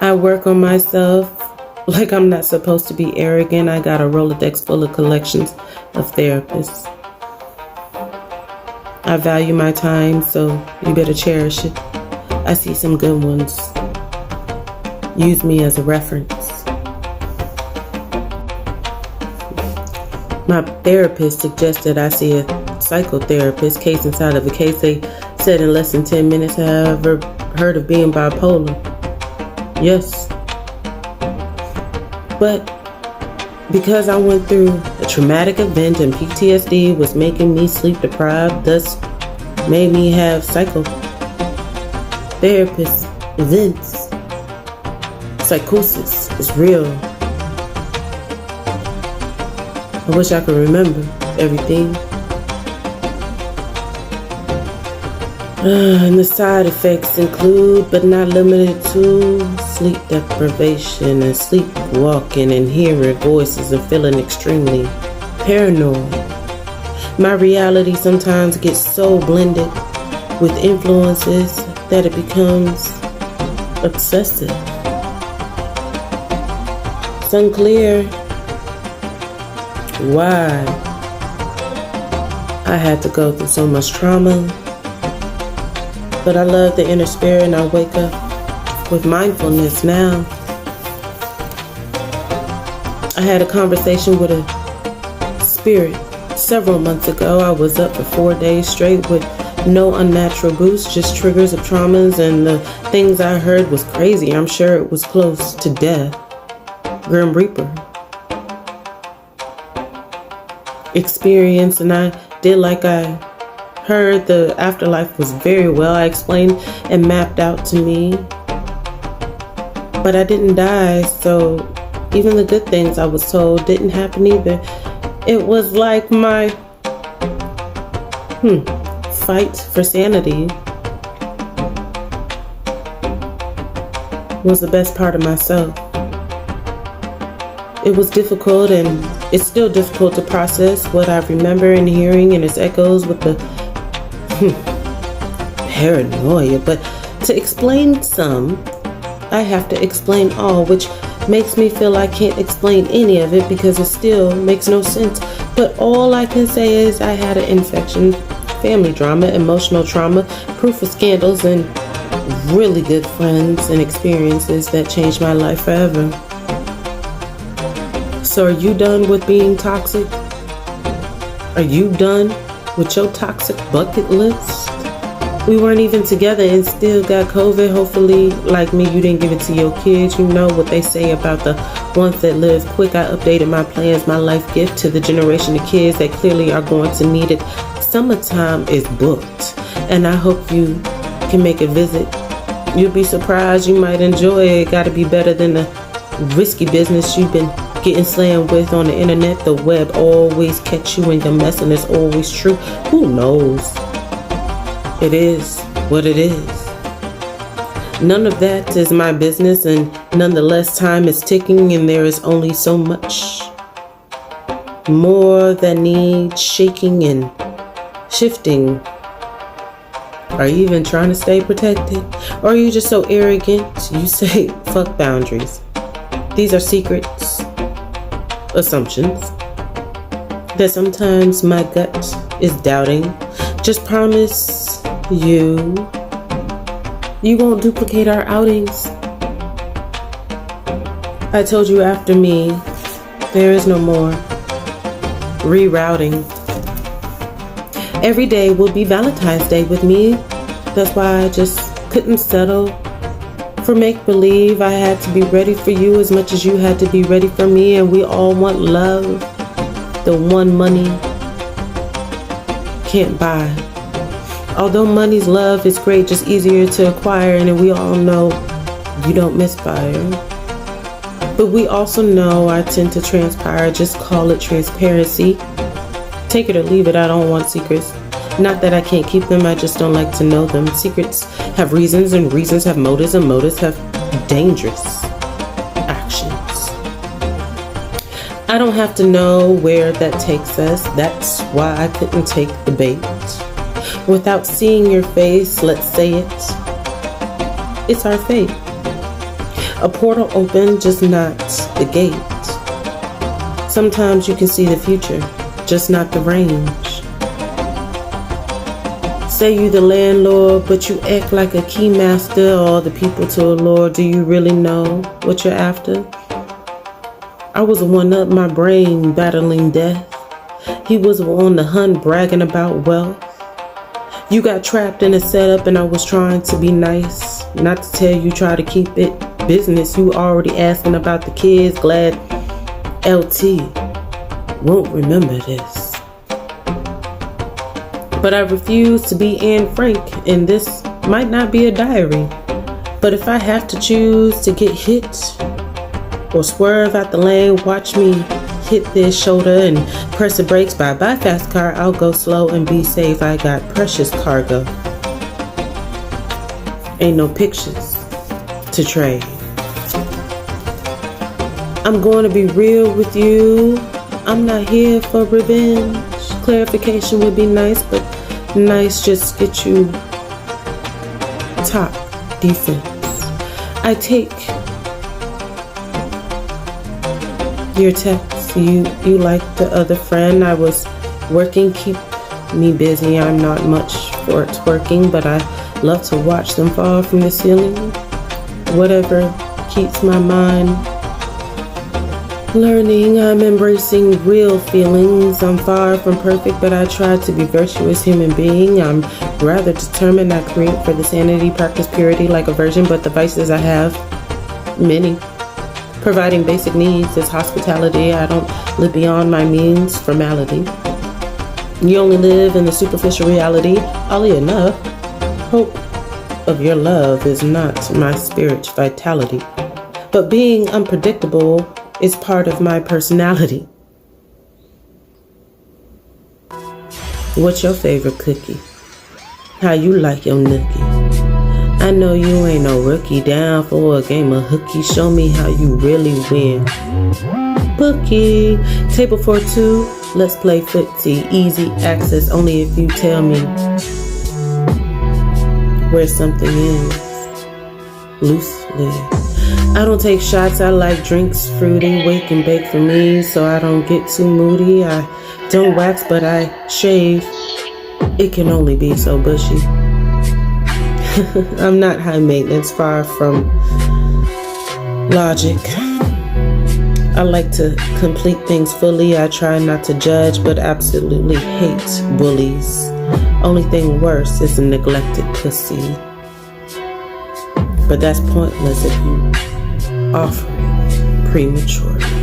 I work on myself like I'm not supposed to be arrogant. I got a Rolodex full of collections of therapists. I value my time, so you better cherish it. I see some good ones. Use me as a reference. My therapist suggested I see a psychotherapist. Case inside of a case, they said in less than 10 minutes. Have ever heard of being bipolar? Yes. But because I went through a traumatic event and PTSD was making me sleep deprived, thus made me have psychotherapist events. Psychosis is real. I wish I could remember everything. And the side effects include, but not limited to, sleep deprivation and sleepwalking and hearing voices and feeling extremely paranoid. My reality sometimes gets so blended with influences that it becomes obsessive. It's unclear why I had to go through so much trauma. But I love the inner spirit and I wake up with mindfulness now. I had a conversation with a spirit several months ago. I was up for 4 days straight with no unnatural boost, just triggers of traumas, and the things I heard was crazy. I'm sure it was close to death. Grim Reaper experience, and I did like I heard the afterlife was very well. I explained and mapped out to me. But I didn't die, so even the good things I was told didn't happen either. It was like my fight for sanity was the best part of myself. It was difficult, and it's still difficult to process what I remember and hearing and its echoes with the paranoia. But to explain some, I have to explain all, which makes me feel I can't explain any of it because it still makes no sense. But all I can say is I had an infection, family drama, emotional trauma, proof of scandals, and really good friends and experiences that changed my life forever. So are you done with being toxic? Are you done with your toxic bucket list? We weren't even together and still got COVID. Hopefully, like me, you didn't give it to your kids. You know what they say about the ones that live quick. I updated my plans, my life gift to the generation of kids that clearly are going to need it. Summertime is booked, and I hope you can make a visit. You'll be surprised. You might enjoy it. Got to be better than the risky business you've been getting slammed with on the internet. The web always catch you in your mess, and it's always true. Who knows? It is what it is. None of that is my business, and nonetheless time is ticking, and there is only so much more that needs shaking and shifting. Are you even trying to stay protected? Or are you just so arrogant you say fuck boundaries? These are secrets, assumptions that sometimes my gut is doubting. Just promise you won't duplicate our outings. I told you after me, there is no more rerouting. Every day will be Valentine's Day with me. That's why I just couldn't settle for make-believe. I had to be ready for you as much as you had to be ready for me, and we all want love, the one money can't buy. Although money's love is great, just easier to acquire, and we all know you don't misfire. But we also know I tend to transpire, just call it transparency. Take it or leave it, I don't want secrets. Not that I can't keep them, I just don't like to know them. Secrets have reasons, and reasons have motives, and motives have dangerous actions. I don't have to know where that takes us. That's why I couldn't take the bait. Without seeing your face, let's say it. It's our fate. A portal open, just not the gate. Sometimes you can see the future, just not the range. Say you the landlord, but you act like a keymaster. All the people to allure. Do you really know what you're after? I was one up my brain, battling death. He was on the hunt, bragging about wealth. You got trapped in a setup and I was trying to be nice. Not to tell you try to keep it business. You already asking about the kids. Glad LT won't remember this. But I refuse to be Anne Frank, and this might not be a diary. But if I have to choose to get hit or swerve out the lane, watch me hit this shoulder and press the brakes. Bye-bye fast car, I'll go slow and be safe. I got precious cargo. Ain't no pictures to trade. I'm going to be real with you. I'm not here for revenge. Clarification would be nice, but nice just get you top defense. I take your text. You like the other friend. I was working, keep me busy. I'm not much for twerking, but I love to watch them fall from the ceiling. Whatever keeps my mind learning, I'm embracing real feelings. I'm far from perfect, but I try to be virtuous human being. I'm rather determined. I create for the sanity, practice purity like a virgin, but the vices I have, many. Providing basic needs is hospitality. I don't live beyond my means, formality. You only live in the superficial reality. Oddly enough, hope of your love is not my spirit's vitality. But being unpredictable is part of my personality. What's your favorite cookie? How you like your nookie? I know you ain't no rookie, down for a game of hooky. Show me how you really win. Bookie, table for two, let's play footsie. Easy access only if you tell me where something is. Loosely. I don't take shots, I like drinks, fruity, wake and bake for me, so I don't get too moody. I don't wax, but I shave. It can only be so bushy. I'm not high maintenance, far from logic. I like to complete things fully. I try not to judge, but absolutely hate bullies. Only thing worse is a neglected pussy. But that's pointless if you offer it prematurely.